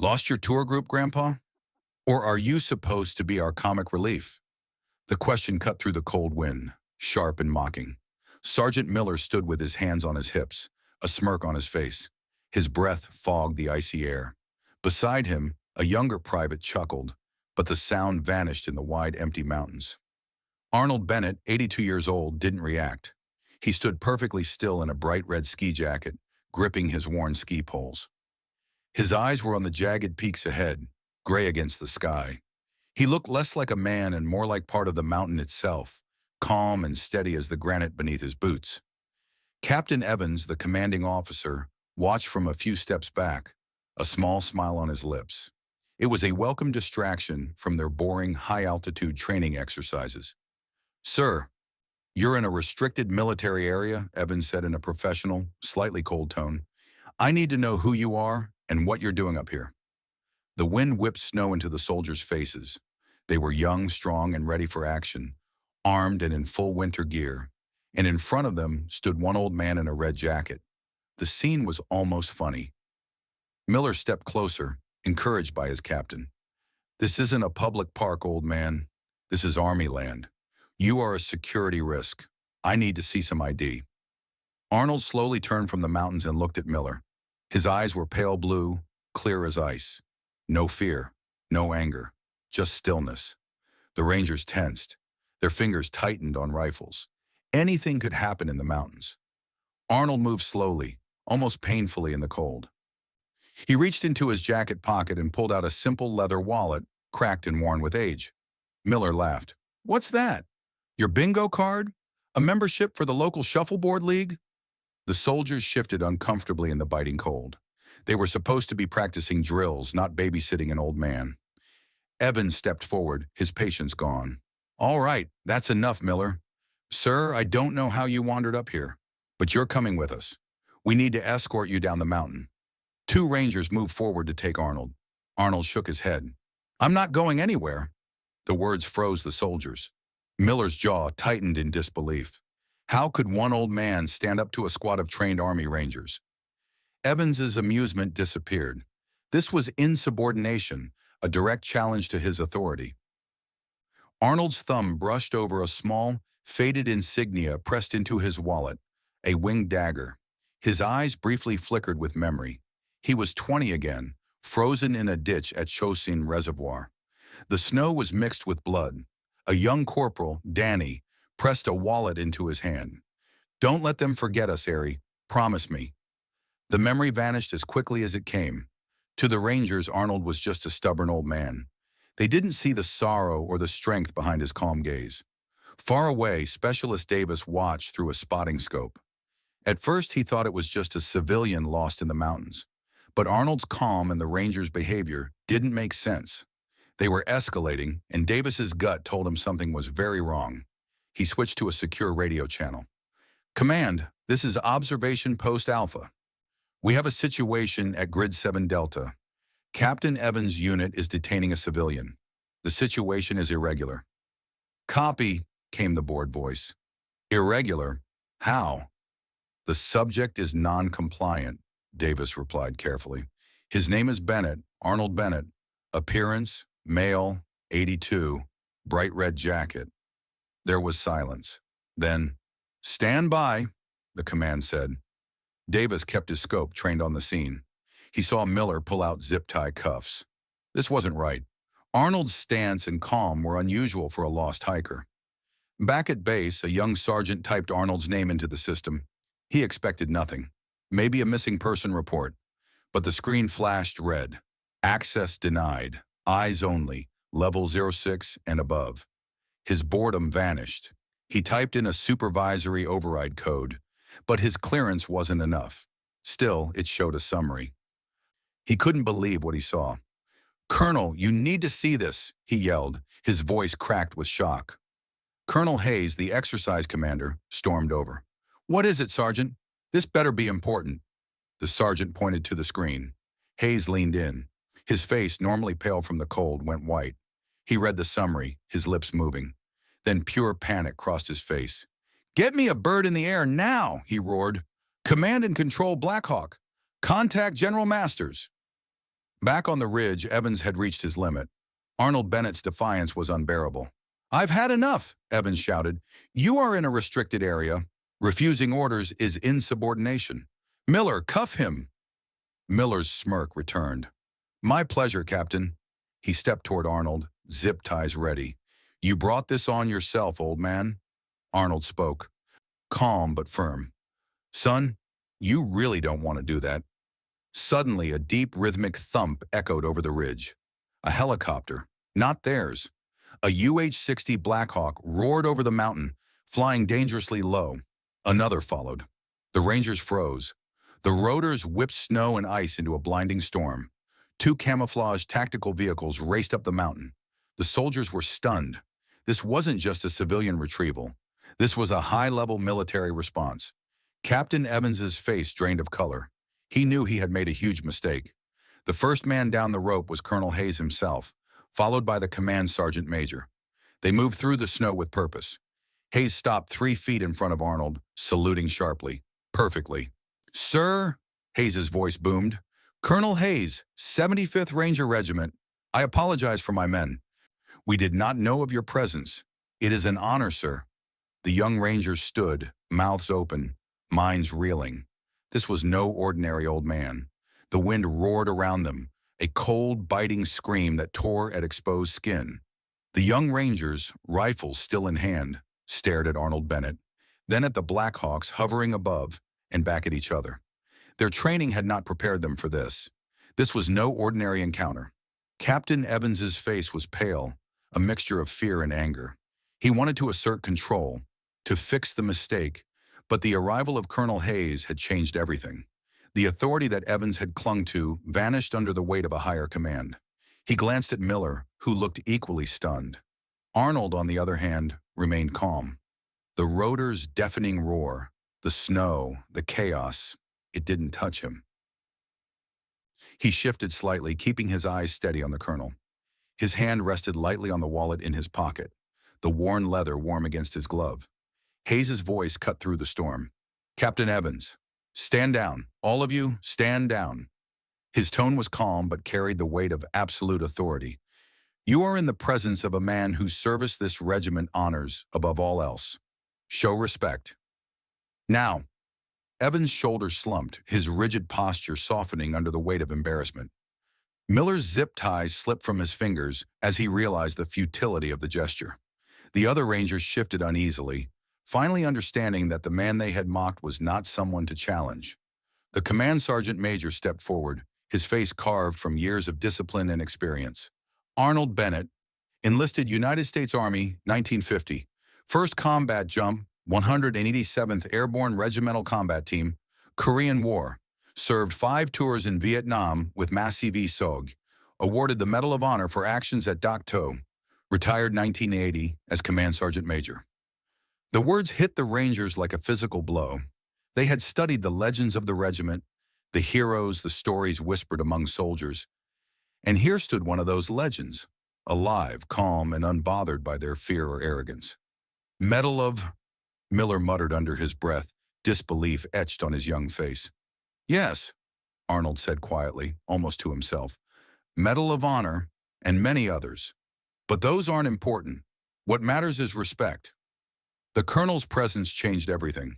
Lost your tour group, Grandpa? Or are you supposed to be our comic relief? The question cut through the cold wind, sharp and mocking. Sergeant Miller stood with his hands on his hips, a smirk on his face. His breath fogged the icy air. Beside him, a younger private chuckled, but the sound vanished in the wide, empty mountains. Arnold Bennett, 82 years old, didn't react. He stood perfectly still in a bright red ski jacket, gripping his worn ski poles. His eyes were on the jagged peaks ahead, gray against the sky. He looked less like a man and more like part of the mountain itself, calm and steady as the granite beneath his boots. Captain Evans, the commanding officer, watched from a few steps back, a small smile on his lips. It was a welcome distraction from their boring, high-altitude training exercises. "Sir, you're in a restricted military area," Evans said in a professional, slightly cold tone. "I need to know who you are and what you're doing up here." The wind whipped snow into the soldiers' faces. They were young, strong, and ready for action, armed and in full winter gear, and in front of them stood one old man in a red jacket. The scene was almost funny. Miller stepped closer, encouraged by his captain. "This isn't a public park, old man. This is Army land. You are a security risk. I need to see some ID." Arnold slowly turned from the mountains and looked at Miller. His eyes were pale blue, clear as ice. No fear, no anger, just stillness. The Rangers tensed. Their fingers tightened on rifles. Anything could happen in the mountains. Arnold moved slowly, almost painfully in the cold. He reached into his jacket pocket and pulled out a simple leather wallet, cracked and worn with age. Miller laughed. "What's that? Your bingo card? A membership for the local shuffleboard league?" The soldiers shifted uncomfortably in the biting cold. They were supposed to be practicing drills, not babysitting an old man. Evans stepped forward, his patience gone. "All right, that's enough, Miller. Sir, I don't know how you wandered up here, but you're coming with us. We need to escort you down the mountain." Two Rangers moved forward to take Arnold. Arnold shook his head. "I'm not going anywhere." The words froze the soldiers. Miller's jaw tightened in disbelief. How could one old man stand up to a squad of trained Army Rangers? Evans's amusement disappeared. This was insubordination, a direct challenge to his authority. Arnold's thumb brushed over a small, faded insignia pressed into his wallet, a winged dagger. His eyes briefly flickered with memory. He was 20 again, frozen in a ditch at Chosin Reservoir. The snow was mixed with blood. A young corporal, Danny, pressed a wallet into his hand. "Don't let them forget us, Harry. Promise me." The memory vanished as quickly as it came. To the Rangers, Arnold was just a stubborn old man. They didn't see the sorrow or the strength behind his calm gaze. Far away, Specialist Davis watched through a spotting scope. At first, he thought it was just a civilian lost in the mountains. But Arnold's calm and the Rangers' behavior didn't make sense. They were escalating, and Davis's gut told him something was very wrong. He switched to a secure radio channel. "Command, this is Observation Post Alpha. We have a situation at Grid 7 Delta. Captain Evans' unit is detaining a civilian. The situation is irregular." "Copy," came the bored voice. "Irregular? How?" "The subject is non-compliant," Davis replied carefully. "His name is Bennett, Arnold Bennett. Appearance, male, 82, bright red jacket." There was silence. Then, "Stand by," the command said. Davis kept his scope trained on the scene. He saw Miller pull out zip-tie cuffs. This wasn't right. Arnold's stance and calm were unusual for a lost hiker. Back at base, a young sergeant typed Arnold's name into the system. He expected nothing. Maybe a missing person report. But the screen flashed red. Access denied. Eyes only. Level 06 and above. His boredom vanished. He typed in a supervisory override code, but his clearance wasn't enough. Still, it showed a summary. He couldn't believe what he saw. "Colonel, you need to see this," he yelled, his voice cracked with shock. Colonel Hayes, the exercise commander, stormed over. "What is it, Sergeant? This better be important." The sergeant pointed to the screen. Hayes leaned in. His face, normally pale from the cold, went white. He read the summary, his lips moving. Then pure panic crossed his face. "Get me a bird in the air now," he roared. "Command and control Blackhawk. Contact General Masters." Back on the ridge, Evans had reached his limit. Arnold Bennett's defiance was unbearable. "I've had enough," Evans shouted. "You are in a restricted area. Refusing orders is insubordination. Miller, cuff him." Miller's smirk returned. "My pleasure, Captain." He stepped toward Arnold, zip ties ready. "You brought this on yourself, old man." Arnold spoke, calm but firm. "Son, you really don't want to do that." Suddenly, a deep rhythmic thump echoed over the ridge. A helicopter, not theirs. A UH-60 Blackhawk roared over the mountain, flying dangerously low. Another followed. The Rangers froze. The rotors whipped snow and ice into a blinding storm. Two camouflaged tactical vehicles raced up the mountain. The soldiers were stunned. This wasn't just a civilian retrieval. This was a high-level military response. Captain Evans's face drained of color. He knew he had made a huge mistake. The first man down the rope was Colonel Hayes himself, followed by the command sergeant major. They moved through the snow with purpose. Hayes stopped 3 feet in front of Arnold, saluting sharply. "Perfectly." "Sir," Hayes's voice boomed. "Colonel Hayes, 75th Ranger Regiment. I apologize for my men. We did not know of your presence. It is an honor, sir." The young Rangers stood, mouths open, minds reeling. This was no ordinary old man. The wind roared around them, a cold, biting scream that tore at exposed skin. The young Rangers, rifles still in hand, stared at Arnold Bennett, then at the Blackhawks hovering above and back at each other. Their training had not prepared them for this. This was no ordinary encounter. Captain Evans's face was pale, a mixture of fear and anger. He wanted to assert control, to fix the mistake, but the arrival of Colonel Hayes had changed everything. The authority that Evans had clung to vanished under the weight of a higher command. He glanced at Miller, who looked equally stunned. Arnold, on the other hand, remained calm. The rotor's deafening roar, the snow, the chaos, it didn't touch him. He shifted slightly, keeping his eyes steady on the colonel. His hand rested lightly on the wallet in his pocket, the worn leather warm against his glove. Hayes's voice cut through the storm. "Captain Evans, stand down. All of you, stand down." His tone was calm but carried the weight of absolute authority. "You are in the presence of a man whose service this regiment honors above all else. Show respect." Now, Evans' shoulders slumped, his rigid posture softening under the weight of embarrassment. Miller's zip ties slipped from his fingers as he realized the futility of the gesture. The other Rangers shifted uneasily, finally understanding that the man they had mocked was not someone to challenge. The command sergeant major stepped forward, his face carved from years of discipline and experience. "Arnold Bennett, enlisted United States Army, 1950. First Combat Jump, 187th Airborne Regimental Combat Team, Korean War. Served 5 tours in Vietnam with MACV-SOG. Awarded the Medal of Honor for actions at Dak To. Retired 1980 as Command Sergeant Major." The words hit the Rangers like a physical blow. They had studied the legends of the regiment, the heroes, the stories whispered among soldiers. And here stood one of those legends, alive, calm, and unbothered by their fear or arrogance. "Medal of..." Miller muttered under his breath, disbelief etched on his young face. "Yes," Arnold said quietly, almost to himself. "Medal of Honor, and many others. But those aren't important. What matters is respect." The colonel's presence changed everything.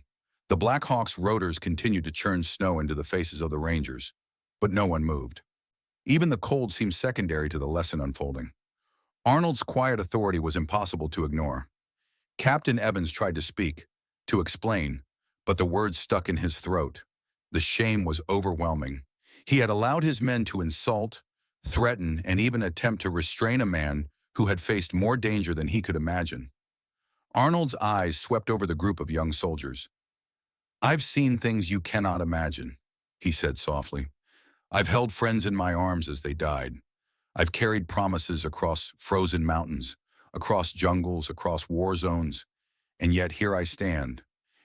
The Blackhawks' rotors continued to churn snow into the faces of the Rangers, but no one moved. Even the cold seemed secondary to the lesson unfolding. Arnold's quiet authority was impossible to ignore. Captain Evans tried to speak, to explain, but the words stuck in his throat. The shame was overwhelming. He had allowed his men to insult, threaten, and even attempt to restrain a man who had faced more danger than he could imagine. Arnold's eyes swept over the group of young soldiers. "I've seen things you cannot imagine," he said softly. "I've held friends in my arms as they died. I've carried promises across frozen mountains, across jungles, across war zones, and yet here I stand,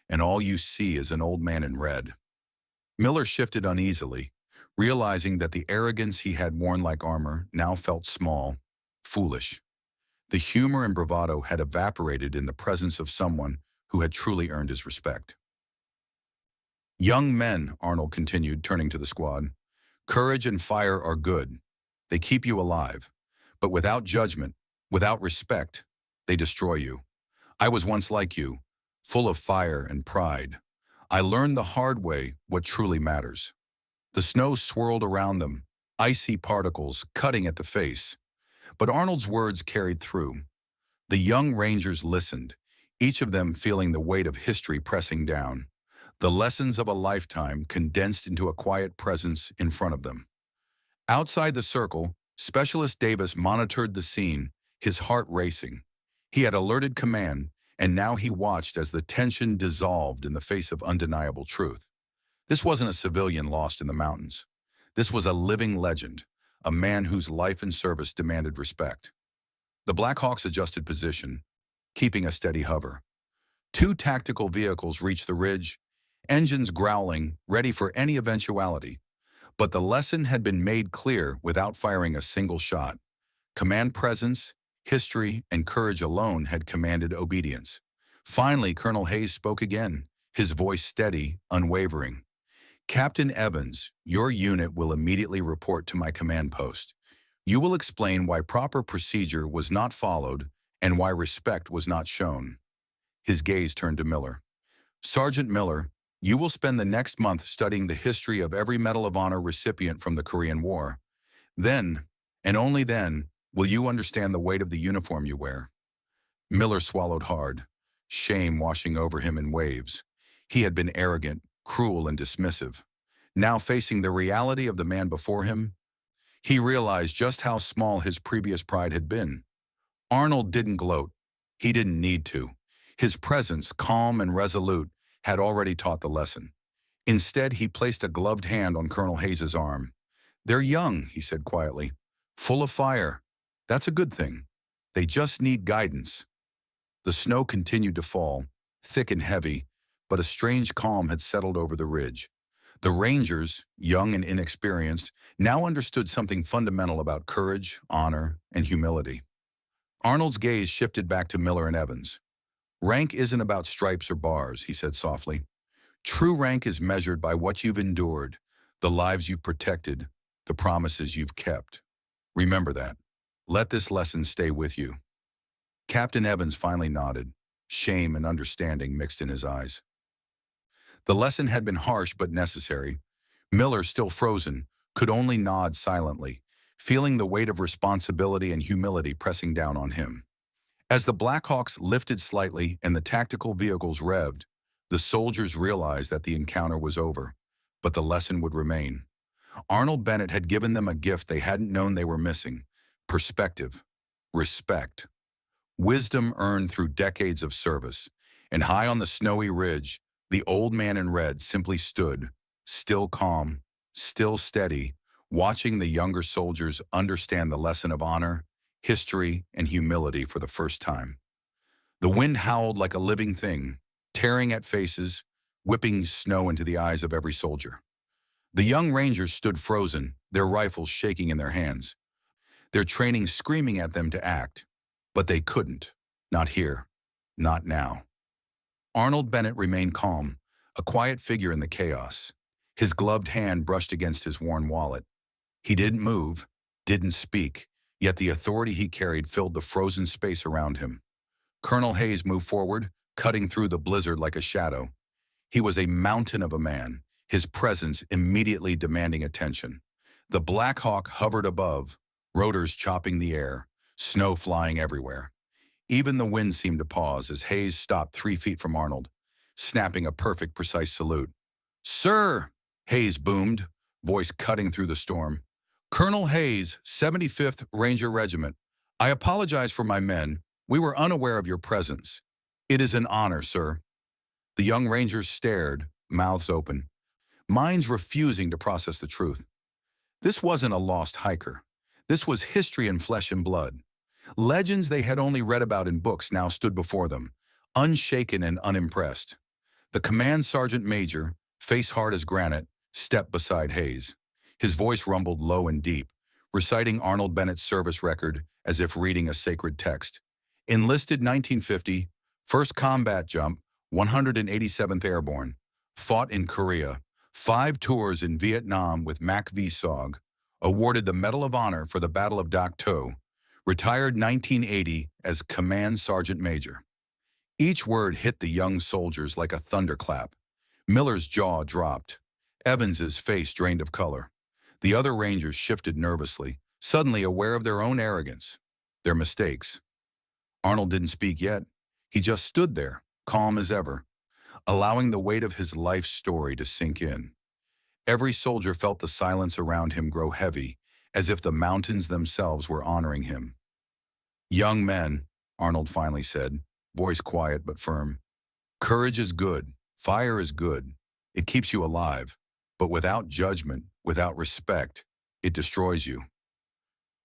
and all you see is an old man in red." Miller shifted uneasily, realizing that the arrogance he had worn like armor now felt small, foolish. The humor and bravado had evaporated in the presence of someone who had truly earned his respect. "Young men," Arnold continued, turning to the squad, "courage and fire are good, They keep you alive. But without judgment, without respect, they destroy you. I was once like you, full of fire and pride. I learned the hard way what truly matters. The snow swirled around them, icy particles cutting at the face. But Arnold's words carried through. The young Rangers listened, each of them feeling the weight of history pressing down, the lessons of a lifetime condensed into a quiet presence in front of them. Outside the circle, Specialist Davis monitored the scene, his heart racing. He had alerted command, and now he watched as the tension dissolved in the face of undeniable truth. This wasn't a civilian lost in the mountains. This was a living legend, a man whose life and service demanded respect. The Blackhawks adjusted position, keeping a steady hover. Two tactical vehicles reached the ridge, engines growling, ready for any eventuality. But the lesson had been made clear without firing a single shot. Command presence, history, and courage alone had commanded obedience. Finally, Colonel Hayes spoke again, his voice steady, unwavering. "Captain Evans, your unit will immediately report to my command post. You will explain why proper procedure was not followed and why respect was not shown." His gaze turned to Miller. "Sergeant Miller, you will spend the next month studying the history of every Medal of Honor recipient from the Korean War. Then, and only then, will you understand the weight of the uniform you wear." Miller swallowed hard, shame washing over him in waves. He had been arrogant, cruel, and dismissive. Now facing the reality of the man before him, he realized just how small his previous pride had been. Arnold didn't gloat. He didn't need to. His presence, calm and resolute, had already taught the lesson. Instead, he placed a gloved hand on Colonel Hayes' arm. "They're young," he said quietly, "full of fire. That's a good thing. They just need guidance." The snow continued to fall, thick and heavy, but a strange calm had settled over the ridge. The Rangers, young and inexperienced, now understood something fundamental about courage, honor, and humility. Arnold's gaze shifted back to Miller and Evans. "Rank isn't about stripes or bars," he said softly. "True rank is measured by what you've endured, the lives you've protected, the promises you've kept. Remember that. Let this lesson stay with you." Captain Evans finally nodded, shame and understanding mixed in his eyes. The lesson had been harsh but necessary. Miller, still frozen, could only nod silently, feeling the weight of responsibility and humility pressing down on him. As the Blackhawks lifted slightly and the tactical vehicles revved, the soldiers realized that the encounter was over, but the lesson would remain. Arnold Bennett had given them a gift they hadn't known they were missing: perspective, respect, wisdom earned through decades of service. And high on the snowy ridge, the old man in red simply stood, still calm, still steady, watching the younger soldiers understand the lesson of honor, history, and humility for the first time. The wind howled like a living thing, tearing at faces, whipping snow into the eyes of every soldier. The young Rangers stood frozen, their rifles shaking in their hands, their training screaming at them to act. But they couldn't. Not here. Not now. Arnold Bennett remained calm, a quiet figure in the chaos. His gloved hand brushed against his worn wallet. He didn't move, didn't speak, yet the authority he carried filled the frozen space around him. Colonel Hayes moved forward, cutting through the blizzard like a shadow. He was a mountain of a man, his presence immediately demanding attention. The Black Hawk hovered above, rotors chopping the air, snow flying everywhere. Even the wind seemed to pause as Hayes stopped 3 feet from Arnold, snapping a perfect, precise salute. "Sir!" Hayes boomed, voice cutting through the storm. "Colonel Hayes, 75th Ranger Regiment. I apologize for my men. We were unaware of your presence. It is an honor, sir." The young Rangers stared, mouths open, minds refusing to process the truth. This wasn't a lost hiker. This was history in flesh and blood. Legends they had only read about in books now stood before them, unshaken and unimpressed. The command sergeant major, face hard as granite, stepped beside Hayes. His voice rumbled low and deep, reciting Arnold Bennett's service record as if reading a sacred text. Enlisted 1950, first combat jump, 187th Airborne. Fought in Korea, 5 tours in Vietnam with MACV-SOG. awarded the Medal of Honor for the Battle of Dak To, retired 1980 as Command Sergeant Major. Each word hit the young soldiers like a thunderclap. Miller's jaw dropped. Evans's face drained of color. The other Rangers shifted nervously, suddenly aware of their own arrogance, their mistakes. Arnold didn't speak yet. He just stood there, calm as ever, allowing the weight of his life story to sink in. Every soldier felt the silence around him grow heavy, as if the mountains themselves were honoring him. "Young men," Arnold finally said, voice quiet but firm. "Courage is good. Fire is good. It keeps you alive. But without judgment, without respect, it destroys you."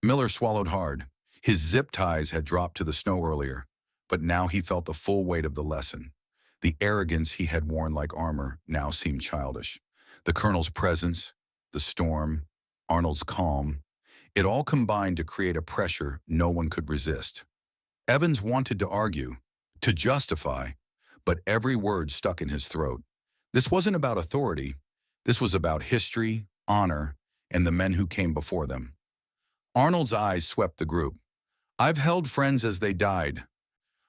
Miller swallowed hard. His zip ties had dropped to the snow earlier, but now he felt the full weight of the lesson. The arrogance he had worn like armor now seemed childish. The colonel's presence, the storm, Arnold's calm, it all combined to create a pressure no one could resist. Evans wanted to argue, to justify, but every word stuck in his throat. This wasn't about authority. This was about history, honor, and the men who came before them. Arnold's eyes swept the group. "I've held friends as they died.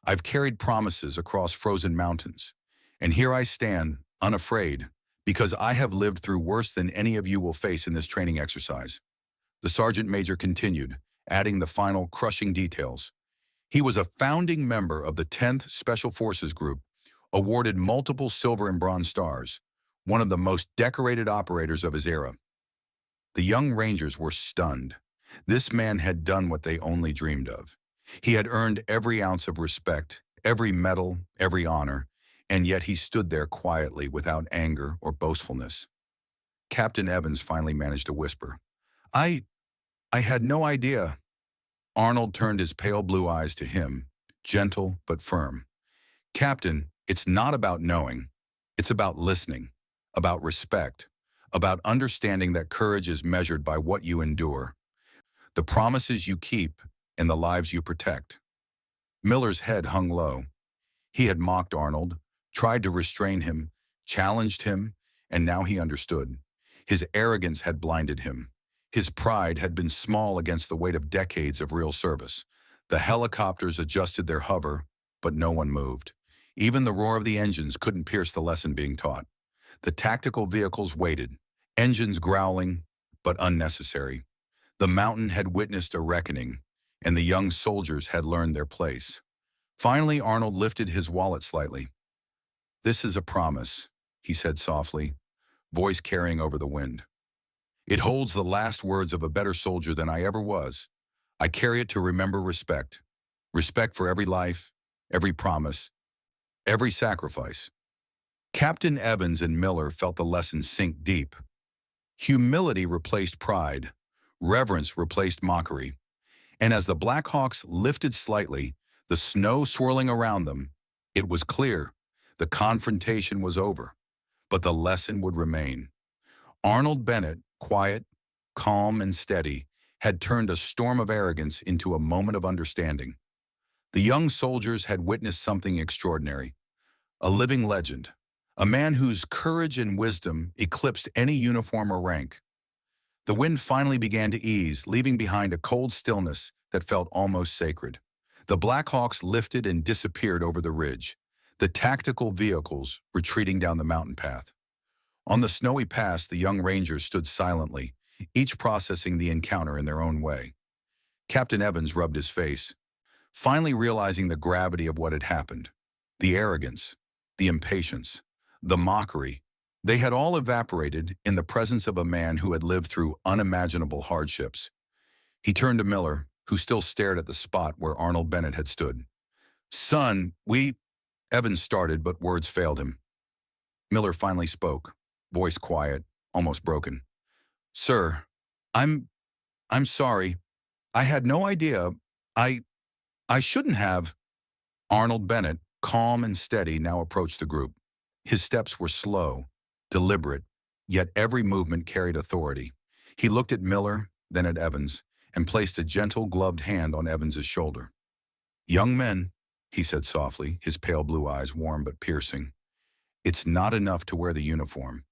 I've carried promises across frozen mountains. And here I stand, unafraid, because I have lived through worse than any of you will face in this training exercise." The sergeant major continued, adding the final crushing details. He was a founding member of the 10th Special Forces Group, awarded multiple silver and bronze stars, one of the most decorated operators of his era. The young Rangers were stunned. This man had done what they only dreamed of. He had earned every ounce of respect, every medal, every honor, and yet he stood there quietly without anger or boastfulness. Captain Evans finally managed to whisper, I had no idea." Arnold turned his pale blue eyes to him, gentle but firm. "Captain, it's not about knowing. It's about listening, about respect, about understanding that courage is measured by what you endure, the promises you keep, and the lives you protect." Miller's head hung low. He had mocked Arnold, tried to restrain him, challenged him, and now he understood. His arrogance had blinded him. His pride had been small against the weight of decades of real service. The helicopters adjusted their hover, but no one moved. Even the roar of the engines couldn't pierce the lesson being taught. The tactical vehicles waited, engines growling, but unnecessary. The mountain had witnessed a reckoning, and the young soldiers had learned their place. Finally, Arnold lifted his wallet slightly. "This is a promise," he said softly, voice carrying over the wind. "It holds the last words of a better soldier than I ever was. I carry it to remember respect. Respect for every life, every promise, every sacrifice." Captain Evans and Miller felt the lesson sink deep. Humility replaced pride. Reverence replaced mockery. And as the Blackhawks lifted slightly, the snow swirling around them, it was clear the confrontation was over, but the lesson would remain. Arnold Bennett, quiet, calm, and steady, had turned a storm of arrogance into a moment of understanding. The young soldiers had witnessed something extraordinary, a living legend, a man whose courage and wisdom eclipsed any uniform or rank. The wind finally began to ease, leaving behind a cold stillness that felt almost sacred. The Blackhawks lifted and disappeared over the ridge, the tactical vehicles retreating down the mountain path. On the snowy pass, the young Rangers stood silently, each processing the encounter in their own way. Captain Evans rubbed his face, finally realizing the gravity of what had happened. The arrogance, the impatience, the mockery, they had all evaporated in the presence of a man who had lived through unimaginable hardships. He turned to Miller, who still stared at the spot where Arnold Bennett had stood. "Son, Evans started, but words failed him. Miller finally spoke, voice quiet, almost broken. "Sir, I'm sorry. I had no idea. I shouldn't have." Arnold Bennett, calm and steady, now approached the group. His steps were slow, deliberate, yet every movement carried authority. He looked at Miller, then at Evans, and placed a gentle, gloved hand on Evans's shoulder. "Young men," he said softly, his pale blue eyes warm but piercing, "it's not enough to wear the uniform.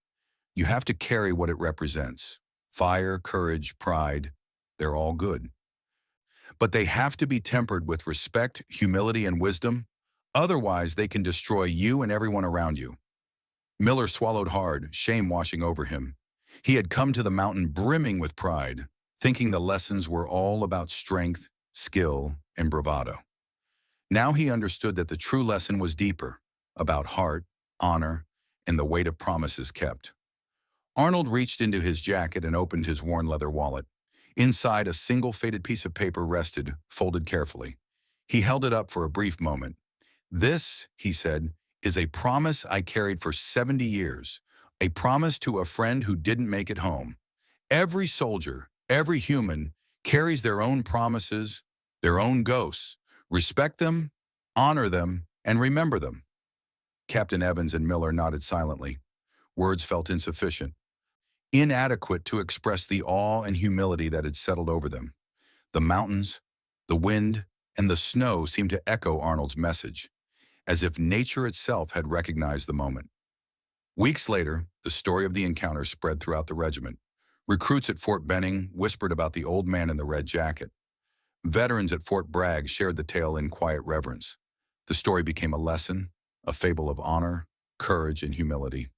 You have to carry what it represents. Fire, courage, pride, they're all good. But they have to be tempered with respect, humility, and wisdom. Otherwise, they can destroy you and everyone around you. Miller swallowed hard, shame washing over him. He had come to the mountain brimming with pride, thinking the lessons were all about strength, skill, and bravado. Now he understood that the true lesson was deeper, about heart, honor, and the weight of promises kept. Arnold reached into his jacket and opened his worn leather wallet. Inside, a single faded piece of paper rested, folded carefully. He held it up for a brief moment. "This," he said, "is a promise I carried for 70 years, a promise to a friend who didn't make it home. Every soldier, every human, carries their own promises, their own ghosts. Respect them, honor them, and remember them." Captain Evans and Miller nodded silently. Words felt insufficient, inadequate to express the awe and humility that had settled over them. The mountains, the wind, and the snow seemed to echo Arnold's message, as if nature itself had recognized the moment. Weeks later, the story of the encounter spread throughout the regiment. Recruits at Fort Benning whispered about the old man in the red jacket. Veterans at Fort Bragg shared the tale in quiet reverence. The story became a lesson, a fable of honor, courage, and humility.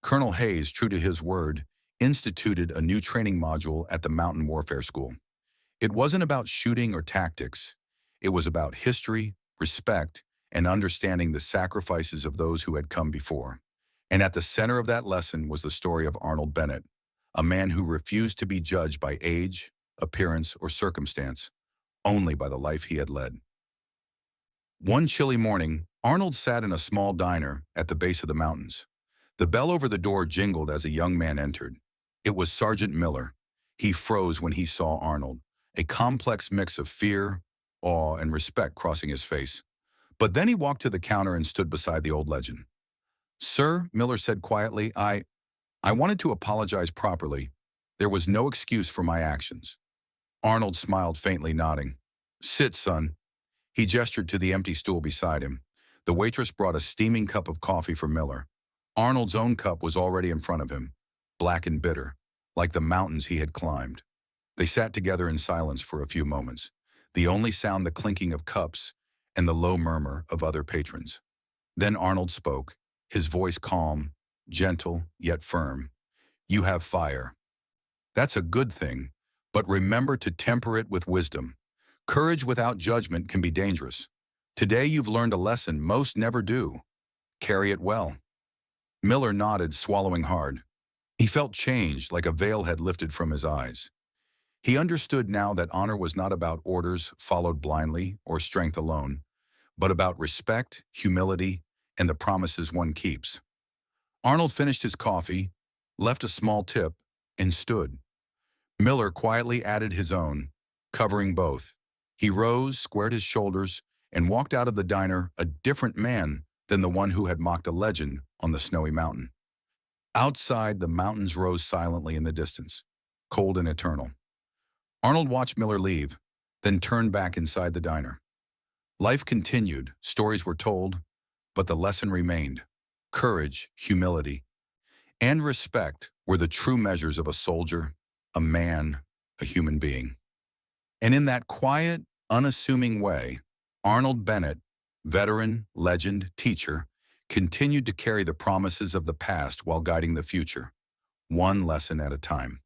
Colonel Hayes, true to his word, instituted a new training module at the Mountain Warfare School. It wasn't about shooting or tactics. It was about history, respect, and understanding the sacrifices of those who had come before. And at the center of that lesson was the story of Arnold Bennett, a man who refused to be judged by age, appearance, or circumstance, only by the life he had led. One chilly morning, Arnold sat in a small diner at the base of the mountains. The bell over the door jingled as a young man entered. It was Sergeant Miller. He froze when he saw Arnold, a complex mix of fear, awe, and respect crossing his face. But then he walked to the counter and stood beside the old legend. "Sir," Miller said quietly, I wanted to apologize properly. There was no excuse for my actions." Arnold smiled faintly, nodding. "Sit, son." He gestured to the empty stool beside him. The waitress brought a steaming cup of coffee for Miller. Arnold's own cup was already in front of him, black and bitter, like the mountains he had climbed. They sat together in silence for a few moments, the only sound the clinking of cups and the low murmur of other patrons. Then Arnold spoke, his voice calm, gentle, yet firm. "You have fire. That's a good thing, but remember to temper it with wisdom. Courage without judgment can be dangerous. Today you've learned a lesson most never do. Carry it well." Miller nodded, swallowing hard. He felt changed, like a veil had lifted from his eyes. He understood now that honor was not about orders followed blindly or strength alone, but about respect, humility, and the promises one keeps. Arnold finished his coffee, left a small tip, and stood. Miller quietly added his own, covering both. He rose, squared his shoulders, and walked out of the diner a different man than the one who had mocked a legend on the snowy mountain. Outside, the mountains rose silently in the distance, cold and eternal. Arnold watched Miller leave, then turned back inside the diner. Life continued, stories were told, but the lesson remained. Courage, humility, and respect were the true measures of a soldier, a man, a human being. And in that quiet, unassuming way, Arnold Bennett, veteran, legend, teacher, continued to carry the promises of the past while guiding the future, one lesson at a time.